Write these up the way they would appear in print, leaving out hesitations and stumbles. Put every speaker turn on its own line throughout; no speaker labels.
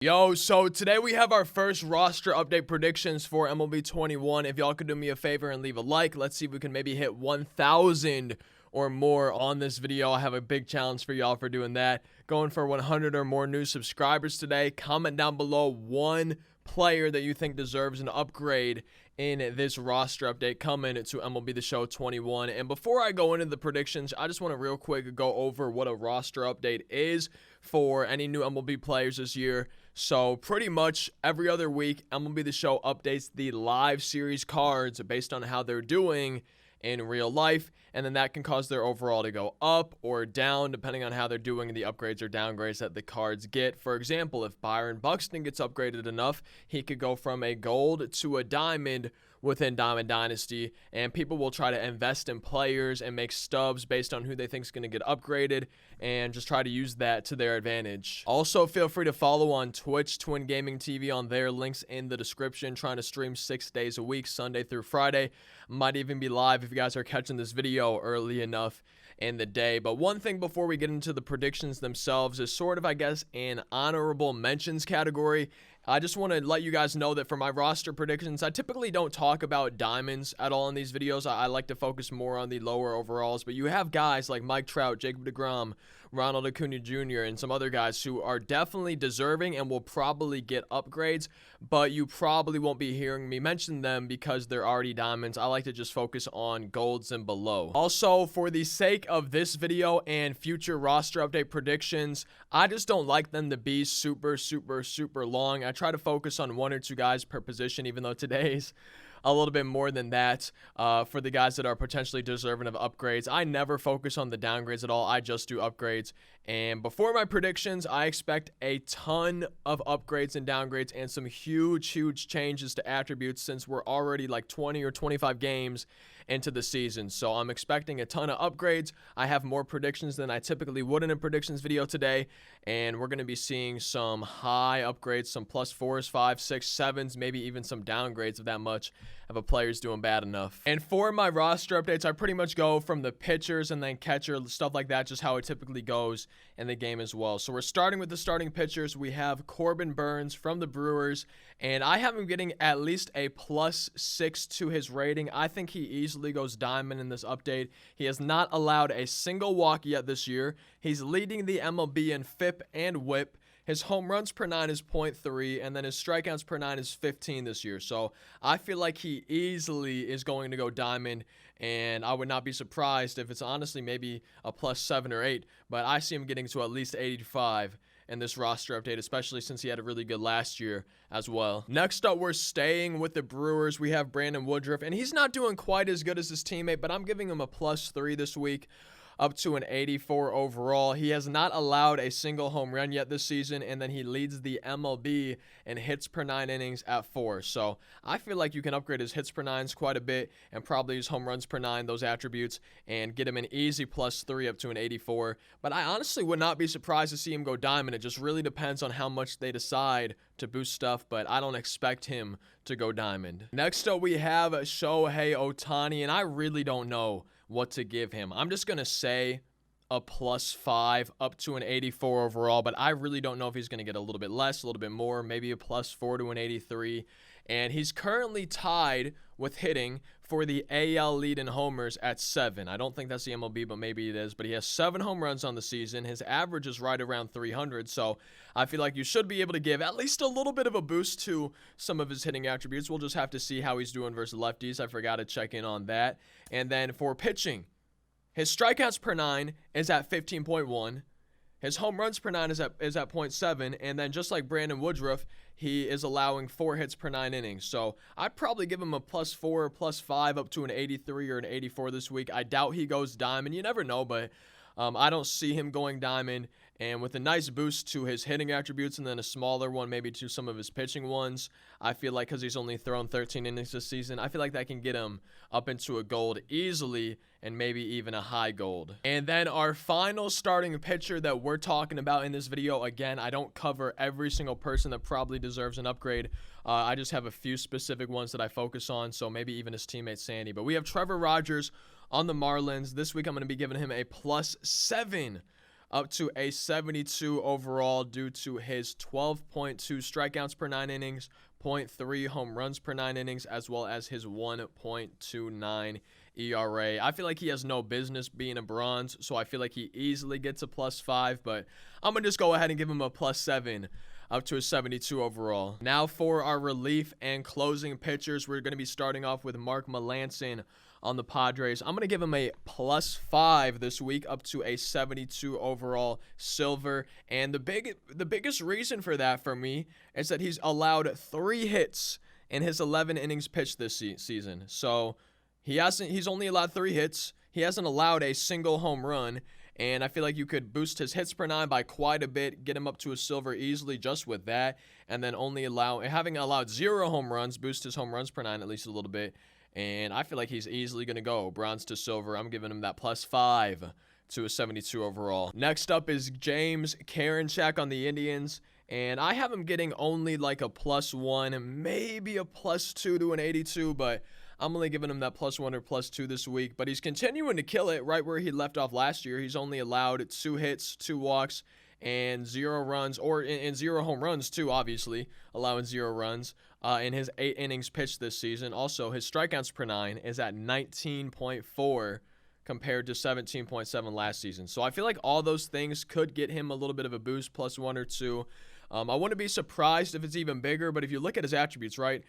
Yo, so today we have our first roster update predictions for MLB 21. If y'all could do me a favor and leave a like, let's see if we can maybe hit 1,000 or more on this video. I have a big challenge for y'all for doing that. Going for 100 or more new subscribers today. Comment down below one player that you think deserves an upgrade in this roster update coming to MLB The Show 21. And before I go into the predictions, I just want to real quick go over what a roster update is for any new MLB players this year. So pretty much every other week, MLB The Show updates the live series cards based on how they're doing in real life, and then that can cause their overall to go up or down depending on how they're doing in the upgrades or downgrades that the cards get. For example, if Byron Buxton gets upgraded enough, he could go from a gold to a diamond within Diamond Dynasty, and people will try to invest in players and make stubs based on who they think is going to get upgraded and just try to use that to their advantage. Also, feel free to follow on Twitch, Twin Gaming TV on there, links in the description. Trying to stream 6 days a week, Sunday through Friday. Might even be live if you guys are catching this video early enough in the day. But one thing before we get into the predictions themselves is sort of, I guess, an honorable mentions category. I just want to let you guys know that for my roster predictions, I typically don't talk about diamonds at all in these videos. I like to focus more on the lower overalls, but you have guys like Mike Trout, Jacob deGrom, Ronald Acuna Jr., and some other guys who are definitely deserving and will probably get upgrades, but you probably won't be hearing me mention them because they're already diamonds. I like to just focus on golds and below. Also, for the sake of this video and future roster update predictions, I just don't like them to be super long. I try to focus on 1 or 2 guys per position, even though today's a little bit more than that for the guys that are potentially deserving of upgrades. I never focus on the downgrades at all. I just do upgrades. And before my predictions, I expect a ton of upgrades and downgrades and some huge changes to attributes since we're already like 20 or 25 games into the season. So I'm expecting a ton of upgrades. I have more predictions than I typically would in a predictions video today, and we're going to be seeing some high upgrades, some +4s, 5s, 6s, 7s, maybe even some downgrades of that much if a player's doing bad enough. And for my roster updates, I pretty much go from the pitchers and then catcher, stuff like that, just how it typically goes in the game as well. So we're starting with the starting pitchers. We have Corbin Burnes from the Brewers, and I have him getting at least a +6 to his rating. I think he easily goes diamond in this update. He has not allowed a single walk yet this year. He's leading the MLB in FIP and WHIP. His home runs per 9 is 0.3, and then his strikeouts per 9 is 15 this year. So I feel like he easily is going to go diamond, and I would not be surprised if it's honestly maybe a +7 or 8, but I see him getting to at least 85 in this roster update, especially since he had a really good last year as well. Next up, we're staying with the Brewers. We have Brandon Woodruff, and he's not doing quite as good as his teammate, but I'm giving him a +3 this week, up to an 84 overall. He has not allowed a single home run yet this season, and then he leads the MLB in hits per 9 innings at 4. So I feel like you can upgrade his hits per 9s quite a bit and probably his home runs per 9, those attributes, and get him an easy +3 up to an 84. But I honestly would not be surprised to see him go diamond. It just really depends on how much they decide to boost stuff, but I don't expect him to go diamond. Next up, we have Shohei Ohtani, and I really don't know what to give him. I'm just going to say a +5 up to an 84 overall, but I really don't know if he's going to get a little bit less, a little bit more, maybe a +4 to an 83. And he's currently tied with hitting for the AL lead in homers at 7. I don't think that's the MLB, but maybe it is. But he has 7 home runs on the season. His average is right around 300. So I feel like you should be able to give at least a little bit of a boost to some of his hitting attributes. We'll just have to see how he's doing versus lefties. I forgot to check in on that. And then for pitching, his strikeouts per 9 is at 15.1. His home runs per 9 is at 0.7, and then just like Brandon Woodruff, he is allowing 4 hits per 9 innings. So I'd probably give him a +4 or +5 up to an 83 or an 84 this week. I doubt he goes diamond. You never know, but I don't see him going diamond. And with a nice boost to his hitting attributes and then a smaller one maybe to some of his pitching ones, I feel like because he's only thrown 13 innings this season, I feel like that can get him up into a gold easily and maybe even a high gold. And then our final starting pitcher that we're talking about in this video, again, I don't cover every single person that probably deserves an upgrade. I just have a few specific ones that I focus on, so maybe even his teammate Sandy. But we have Trevor Rogers on the Marlins. This week I'm going to be giving him a +7 up to a 72 overall due to his 12.2 strikeouts per 9 innings, 0.3 home runs per 9 innings, as well as his 1.29 ERA. I feel like he has no business being a bronze, so I feel like he easily gets a +5, but I'm going to just go ahead and give him a +7 up to a 72 overall. Now for our relief and closing pitchers, we're going to be starting off with Mark Melancon on the Padres. I'm going to give him a +5 this week up to a 72 overall silver. And the biggest reason for that for me is that he's allowed 3 hits in his 11 innings pitched this season. So he's only allowed 3 hits. He hasn't allowed a single home run. And I feel like you could boost his hits per 9 by quite a bit, get him up to a silver easily just with that, and then having allowed 0 home runs, boost his home runs per 9 at least a little bit. And I feel like he's easily going to go bronze to silver. I'm giving him that +5 to a 72 overall. Next up is James Karinchak on the Indians. And I have him getting only like a +1, maybe a +2 to an 82, but I'm only giving him that +1 or +2 this week. But he's continuing to kill it right where he left off last year. He's only allowed 2 hits, 2 walks, and 0 runs, or in 0 home runs too, obviously, allowing 0 runs in his 8 innings pitched this season. Also, his strikeouts per 9 is at 19.4 compared to 17.7 last season. So I feel like all those things could get him a little bit of a boost, +1 or 2. I wouldn't be surprised if it's even bigger, but if you look at his attributes, right,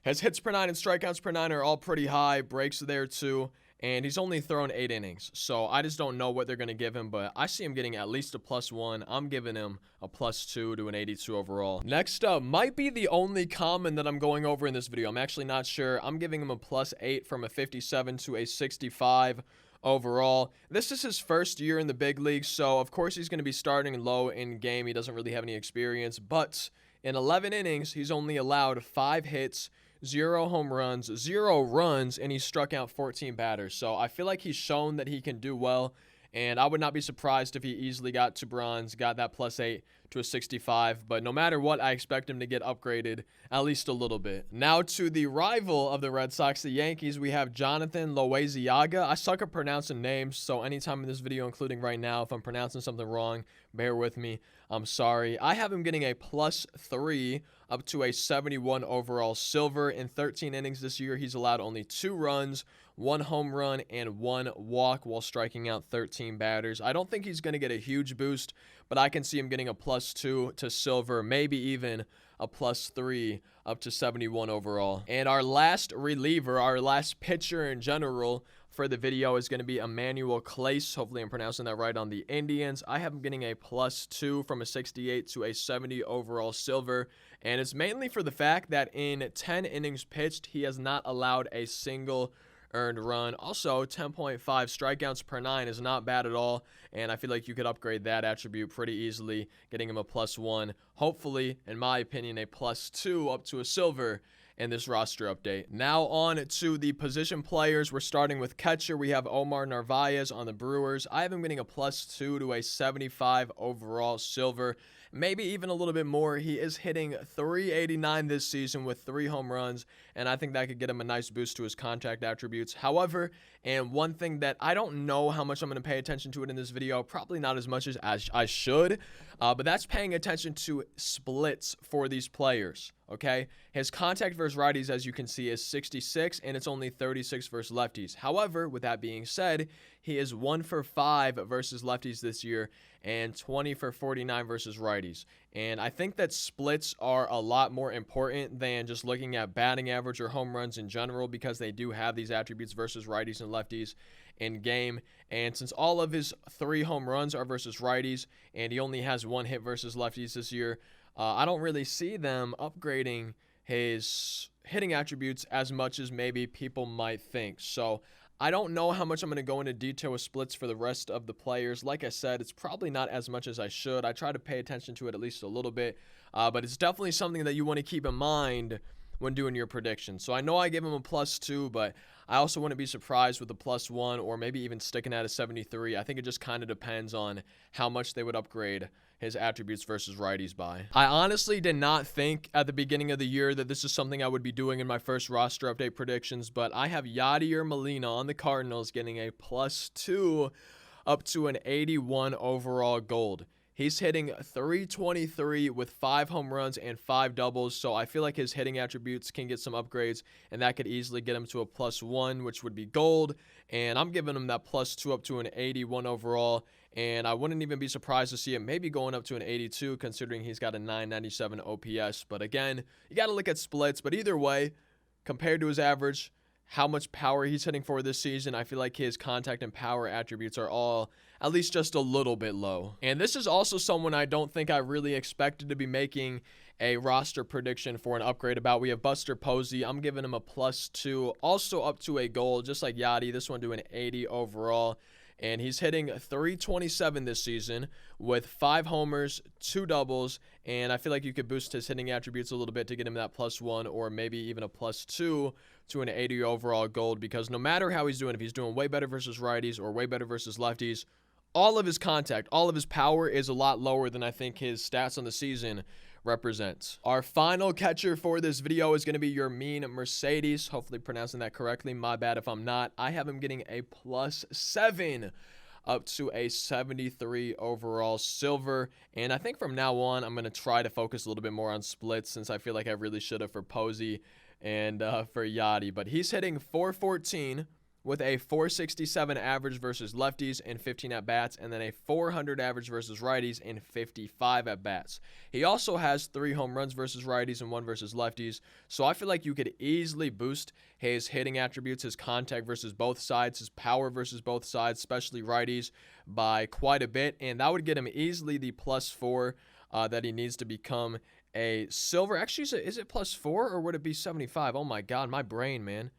his hits per 9 and strikeouts per 9 are all pretty high, breaks there too, and he's only thrown 8 innings. So I just don't know what they're going to give him, but I see him getting at least a +1. I'm giving him a +2 to an 82 overall. Next up might be the only common that I'm going over in this video. I'm actually not sure. I'm giving him a +8 from a 57 to a 65 overall. This is his first year in the big leagues, so of course he's going to be starting low in game. He doesn't really have any experience, but in 11 innings, he's only allowed 5 hits, 0 home runs, 0 runs, and he struck out 14 batters. So I feel like he's shown that he can do well, and I would not be surprised if he easily got to bronze, got that +8 to a 65. But no matter what, I expect him to get upgraded at least a little bit. Now to the rival of the Red Sox, the Yankees, we have Jonathan Loaiziaga. I suck at pronouncing names, so anytime in this video, including right now, if I'm pronouncing something wrong, bear with me. I'm sorry. I have him getting a +3 up to a 71 overall silver. In 13 innings this year, he's allowed only 2 runs, 1 home run, and 1 walk while striking out 13 batters. I don't think he's going to get a huge boost, but I can see him getting a +2 to silver, maybe even a +3 up to 71 overall. And our last reliever, our last pitcher in general for the video is going to be Emmanuel Clase. Hopefully I'm pronouncing that right on the Indians. I have him getting a +2 from a 68 to a 70 overall silver. And it's mainly for the fact that in 10 innings pitched, he has not allowed a single earned run. Also, 10.5 strikeouts per 9 is not bad at all, and I feel like you could upgrade that attribute pretty easily, getting him a +1. Hopefully, in my opinion, a +2 up to a silver in this roster update. Now on to the position players. We're starting with catcher. We have Omar Narvaez on the Brewers. I have him getting a +2 to a 75 overall silver. Maybe even a little bit more. He is hitting .389 this season with 3 home runs, and I think that could get him a nice boost to his contact attributes. However, and one thing that I don't know how much I'm going to pay attention to it in this video, probably not as much as I should, but that's paying attention to splits for these players, okay? His contact versus righties, as you can see, is 66, and it's only 36 versus lefties. However, with that being said, he is 1 for 5 versus lefties this year and 20 for 49 versus righties. And I think that splits are a lot more important than just looking at batting average or home runs in general, because they do have these attributes versus righties and lefties in game. And since all of his 3 home runs are versus righties and he only has 1 hit versus lefties this year, I don't really see them upgrading his hitting attributes as much as maybe people might think. So I don't know how much I'm going to go into detail with splits for the rest of the players. Like I said, it's probably not as much as I should. I try to pay attention to it at least a little bit, but it's definitely something that you want to keep in mind when doing your predictions. So I know I give him a +2, but I also wouldn't be surprised with a +1 or maybe even sticking at a 73. I think it just kind of depends on how much they would upgrade his attributes versus righties by. I honestly did not think at the beginning of the year that this is something I would be doing in my first roster update predictions, but I have Yadier Molina on the Cardinals getting a +2 up to an 81 overall gold. He's hitting 323 with 5 home runs and 5 doubles, so I feel like his hitting attributes can get some upgrades, and that could easily get him to a +1, which would be gold, and I'm giving him that +2 up to an 81 overall, and I wouldn't even be surprised to see him maybe going up to an 82, considering he's got a 997 OPS, but again, you got to look at splits, but either way, compared to his average, how much power he's hitting for this season, I feel like his contact and power attributes are all at least just a little bit low. And this is also someone I don't think I really expected to be making a roster prediction for an upgrade about. We have Buster Posey. I'm giving him a +2, also up to a gold, just like Yachty. This one to an 80 overall. And he's hitting 327 this season with 5 homers, 2 doubles, and I feel like you could boost his hitting attributes a little bit to get him that +1 or maybe even a +2 to an 80 overall gold, because no matter how he's doing, if he's doing way better versus righties or way better versus lefties, all of his contact, all of his power is a lot lower than I think his stats on the season represents. Our final catcher for this video is going to be your mean Mercedes. Hopefully pronouncing that correctly. My bad if I'm not. I have him getting a +7 up to a 73 overall silver. And I think from now on, I'm going to try to focus a little bit more on splits, since I feel like I really should have for Posey and for Yachty. But he's hitting 414 with a 467 average versus lefties and 15 at-bats, and then a 400 average versus righties and 55 at-bats. He also has 3 home runs versus righties and 1 versus lefties, so I feel like you could easily boost his hitting attributes, his contact versus both sides, his power versus both sides, especially righties, by quite a bit, and that would get him easily the +4 that he needs to become a silver. Actually, is it +4 or would it be 75? Oh my god, my brain, man.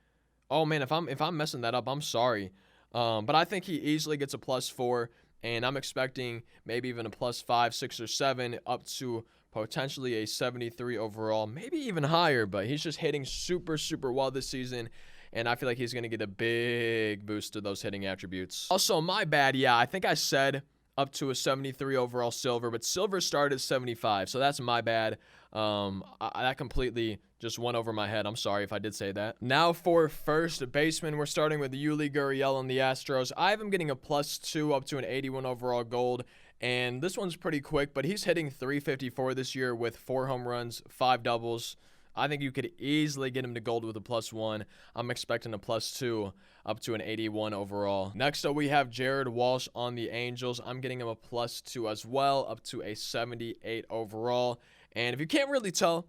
Oh man, if I'm messing that up, I'm sorry. But I think he easily gets a +4, and I'm expecting maybe even a +5, 6, or 7 up to potentially a 73 overall, maybe even higher. But he's just hitting super, super well this season, and I feel like he's going to get a big boost to those hitting attributes. Also, my bad, yeah, I think I said up to a 73 overall silver, but silver started at 75, so that's my bad. That completely just went over my head. I'm sorry if I did say that. Now for first baseman, we're starting with Yuli Gurriel on the Astros. I have him getting a +2 up to an 81 overall gold, and this one's pretty quick, but he's hitting 354 this year with 4 home runs, 5 doubles. I think you could easily get him to gold with a +1. I'm expecting a +2 up to an 81 overall. Next up, we have Jared Walsh on the Angels. I'm getting him a +2 as well, up to a 78 overall. And if you can't really tell,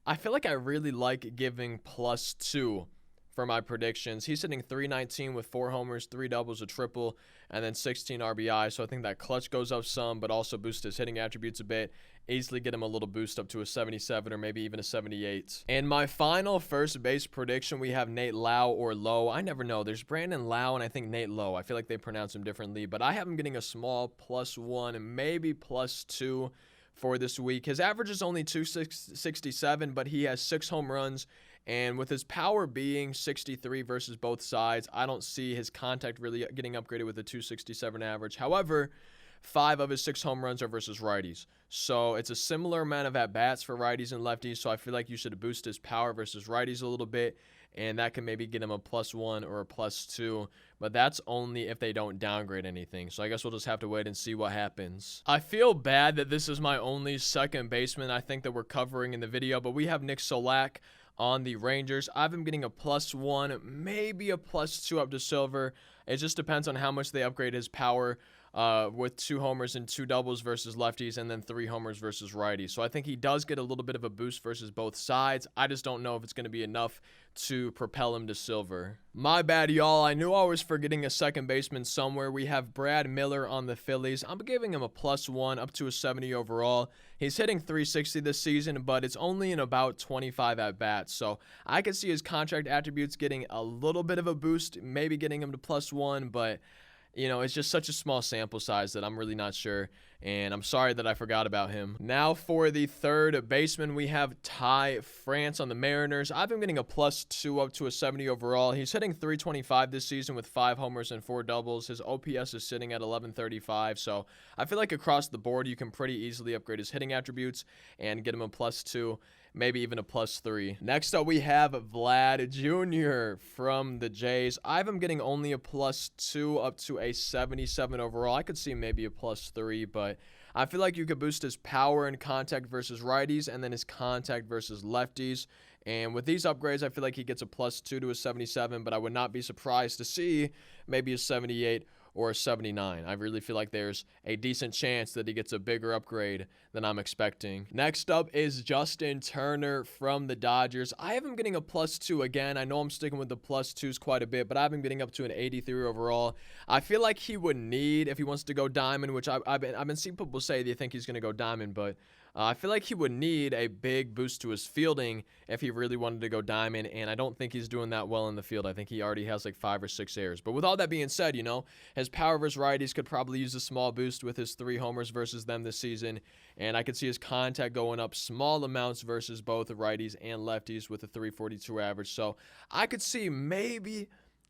I feel like I really like giving +2 for my predictions. He's hitting 319 with 4 homers, 3 doubles, a triple, and then 16 RBI. So I think that clutch goes up some, but also boosts his hitting attributes a bit. Easily get him a little boost up to a 77 or maybe even a 78. And my final first base prediction, we have Nate Lau or Lowe. I never know. There's Brandon Lau and I think Nate Lowe. I feel like they pronounce him differently, but I have him getting a small +1 and maybe +2 for this week. His average is only 267, but he has 6 home runs, and with his power being 63 versus both sides, I don't see his contact really getting upgraded with a 267 average. However, 5 of his 6 home runs are versus righties, so it's a similar amount of at-bats for righties and lefties, so I feel like you should boost his power versus righties a little bit, and that can maybe get him a +1 or a +2, but that's only if they don't downgrade anything, so I guess we'll just have to wait and see what happens. I feel bad that this is my only second baseman I think that we're covering in the video, but we have Nick Solak on the Rangers. I've been getting a +1, maybe a +2 up to silver. It just depends on how much they upgrade his power, with 2 homers and 2 doubles versus lefties, and then 3 homers versus righties. So I think he does get a little bit of a boost versus both sides. I just don't know if it's going to be enough to propel him to silver. My bad, y'all. I knew I was forgetting a second baseman somewhere. We have Brad Miller on the Phillies. I'm giving him a +1 up to a 70 overall. He's hitting 360 this season, but it's only in about 25 at-bats. So I could see his contract attributes getting a little bit of a boost, maybe getting him to +1, but you know, it's just such a small sample size that I'm really not sure and I'm sorry that I forgot about him. Now for the third baseman, we have Ty France on the Mariners. I've been getting a +2 up to a 70 overall. He's hitting .325 this season with 5 homers and 4 doubles. His OPS is sitting at 1135, so I feel like across the board you can pretty easily upgrade his hitting attributes and get him a +2. Maybe even a +3. Next up, we have Vlad Jr. from the Jays. I have him getting only a +2 up to a 77 overall. I could see maybe a +3, but I feel like you could boost his power and contact versus righties and then his contact versus lefties. And with these upgrades, I feel like he gets a +2 to a 77, but I would not be surprised to see maybe a 78 or a 79. I really feel like there's a decent chance that he gets a bigger upgrade than I'm expecting. Next up is Justin Turner from the Dodgers. I have him getting a +2 again. I know I'm sticking with the +2s quite a bit, but I have him getting up to an 83 overall. I feel like he would need, if he wants to go diamond, which I've been seeing people say they think he's going to go diamond, but I feel like he would need a big boost to his fielding if he really wanted to go diamond, and I don't think he's doing that well in the field. I think he already has like 5 or 6 errors. But with all that being said, you know, his power versus righties could probably use a small boost with his 3 homers versus them this season, and I could see his contact going up small amounts versus both righties and lefties with a 342 average. So I could see maybe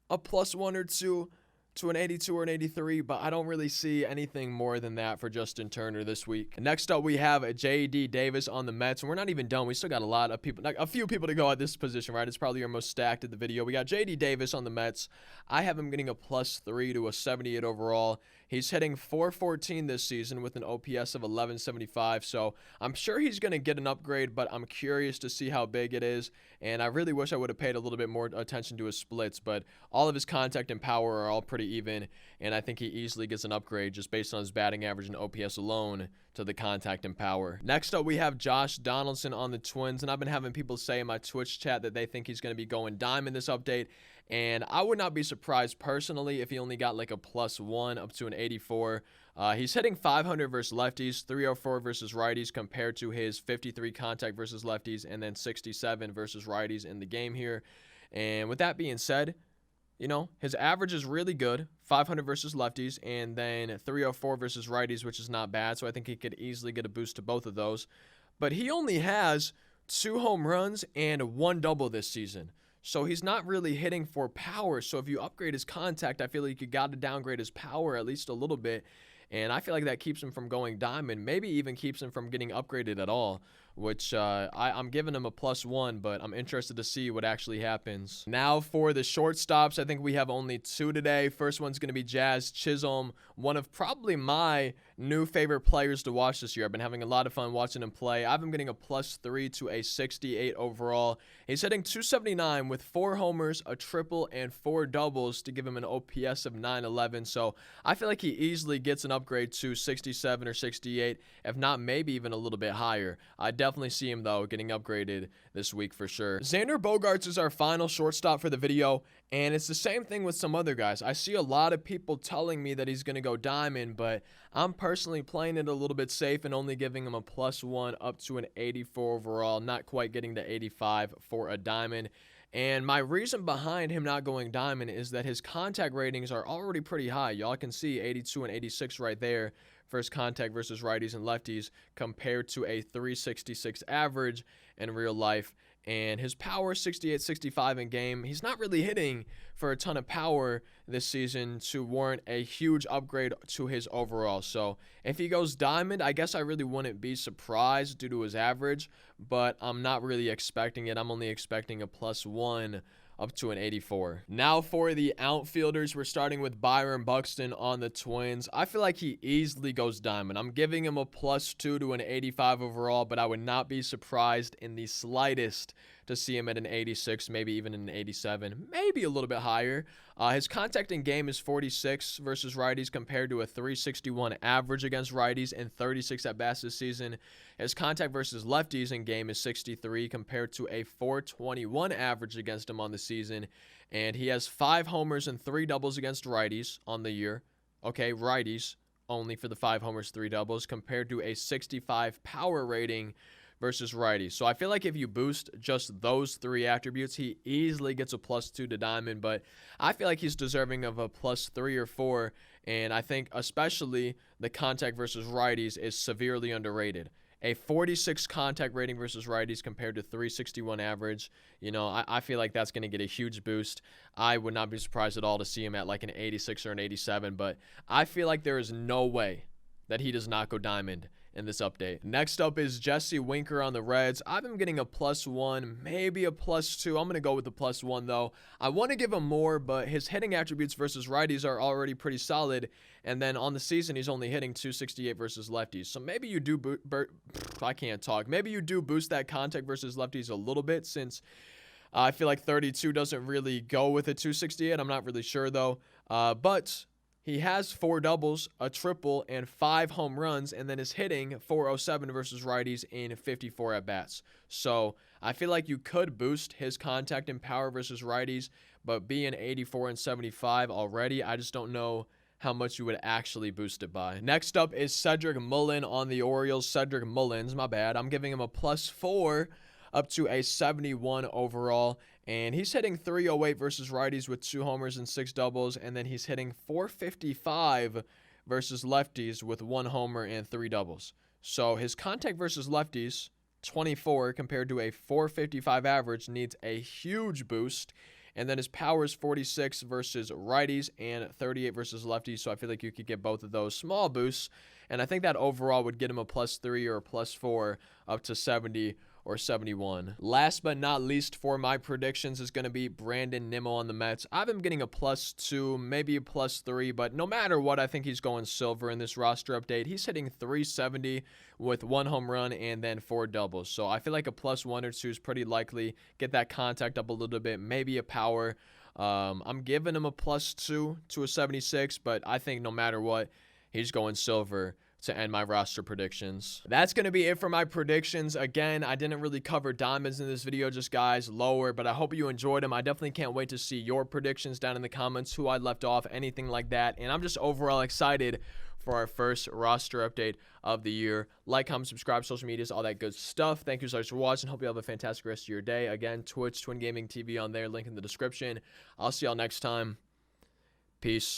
a +1 or 2 to an 82 or an 83, but I don't really see anything more than that for Justin Turner this week. Next up, we have J.D. Davis on the Mets, and we're not even done. We still got a lot of people, like a few people to go at this position, right? It's probably our most stacked of the video. We got J.D. Davis on the Mets. I have him getting a +3 to a 78 overall. He's hitting .414 this season with an OPS of 1175, so I'm sure he's going to get an upgrade, but I'm curious to see how big it is, and I really wish I would have paid a little bit more attention to his splits, but all of his contact and power are all pretty even, and I think he easily gets an upgrade just based on his batting average and OPS alone to the contact and power. Next up, we have Josh Donaldson on the Twins, and I've been having people say in my Twitch chat that they think he's going to be going diamond this update, and I would not be surprised personally if he only got like a +1 up to an 84. He's hitting 500 versus lefties, 304 versus righties compared to his 53 contact versus lefties and then 67 versus righties in the game here. And with that being said, you know, his average is really good, 500 versus lefties and then 304 versus righties, which is not bad. So I think he could easily get a boost to both of those. But he only has 2 home runs and 1 double this season. So he's not really hitting for power. So if you upgrade his contact, I feel like you got to downgrade his power at least a little bit. And I feel like that keeps him from going diamond, maybe even keeps him from getting upgraded at all, which I'm giving him a +1, but I'm interested to see what actually happens. Now for the shortstops, I think we have only 2 today. First one's going to be Jazz Chisholm, one of probably my new favorite players to watch this year. I've been having a lot of fun watching him play. I've been getting a +3 to a 68 overall. He's hitting .279 with 4 homers, a triple, and 4 doubles to give him an OPS of 911. So I feel like he easily gets an upgrade to 67 or 68, if not maybe even a little bit higher. I definitely see him, though, getting upgraded this week for sure. Xander Bogaerts is our final shortstop for the video, and it's the same thing with some other guys. I see a lot of people telling me that he's going to go diamond, but I'm personally playing it a little bit safe and only giving him a +1 up to an 84 overall, not quite getting to 85 for a diamond. And my reason behind him not going diamond is that his contact ratings are already pretty high. Y'all can see 82 and 86 right there for his contact versus righties and lefties compared to a 366 average in real life. And his power, 68, 65 in game. He's not really hitting for a ton of power this season to warrant a huge upgrade to his overall. So if he goes diamond, I guess I really wouldn't be surprised due to his average, but I'm not really expecting it. I'm only expecting a +1 up to an 84. Now for the outfielders, we're starting with Byron Buxton on the Twins. I feel like he easily goes diamond. I'm giving him a +2 to an 85 overall, but I would not be surprised in the slightest to see him at an 86, maybe even an 87, maybe a little bit higher. His contact in game is 46 versus righties compared to a 361 average against righties and 36 at-bats this season. His contact versus lefties in game is 63 compared to a 421 average against him on the season. And he has 5 homers and 3 doubles against righties on the year. Okay, righties only for the 5 homers, 3 doubles compared to a 65 power rating versus righties. So I feel like if you boost just those 3 attributes, he easily gets a +2 to diamond, but I feel like he's deserving of a +3 or 4, and I think especially the contact versus righties is severely underrated. A 46 contact rating versus righties compared to 361 average. You know, I feel like that's going to get a huge boost. I would not be surprised at all to see him at like an 86 or an 87, but I feel like there is no way that he does not go diamond in this update. Next up is Jesse Winker on the Reds. I've been getting a +1, maybe a +2. I'm going to go with the +1 though. I want to give him more, but his hitting attributes versus righties are already pretty solid. And then on the season, he's only hitting 268 versus lefties. So maybe you do I can't talk. Maybe you do boost that contact versus lefties a little bit, since I feel like 32 doesn't really go with a 268. I'm not really sure though. But he has 4 doubles, a triple, and 5 home runs, and then is hitting 407 versus righties in 54 at-bats. So I feel like you could boost his contact and power versus righties, but being 84 and 75 already, I just don't know how much you would actually boost it by. Next up is Cedric Mullin on the Orioles. Cedric Mullins, my bad. I'm giving him a +4 up to a 71 overall. And he's hitting 308 versus righties with 2 homers and 6 doubles. And then he's hitting 455 versus lefties with 1 homer and 3 doubles. So his contact versus lefties, 24 compared to a 455 average, needs a huge boost. And then his power is 46 versus righties and 38 versus lefties. So I feel like you could get both of those small boosts. And I think that overall would get him a +3 or a +4 up to 70 or 71. Last but not least for my predictions is going to be Brandon Nimmo on the Mets. I've been getting a +2, maybe a +3, but no matter what, I think he's going silver in this roster update. He's hitting 370 with 1 home run and then 4 doubles. So I feel like a +1 or 2 is pretty likely. Get that contact up a little bit, maybe a power. I'm giving him a +2 to a 76, but I think no matter what, he's going silver to end my roster predictions. That's going to be it for my predictions. Again, I didn't really cover diamonds in this video, just guys lower, but I hope you enjoyed them. I definitely can't wait to see your predictions down in the comments, who I left off, anything like that. And I'm just overall excited for our first roster update of the year. Like, comment, subscribe, social medias, all that good stuff. Thank you so much for watching. Hope you have a fantastic rest of your day. Again, Twitch, Twin Gaming TV on there, link in the description. I'll see y'all next time. Peace.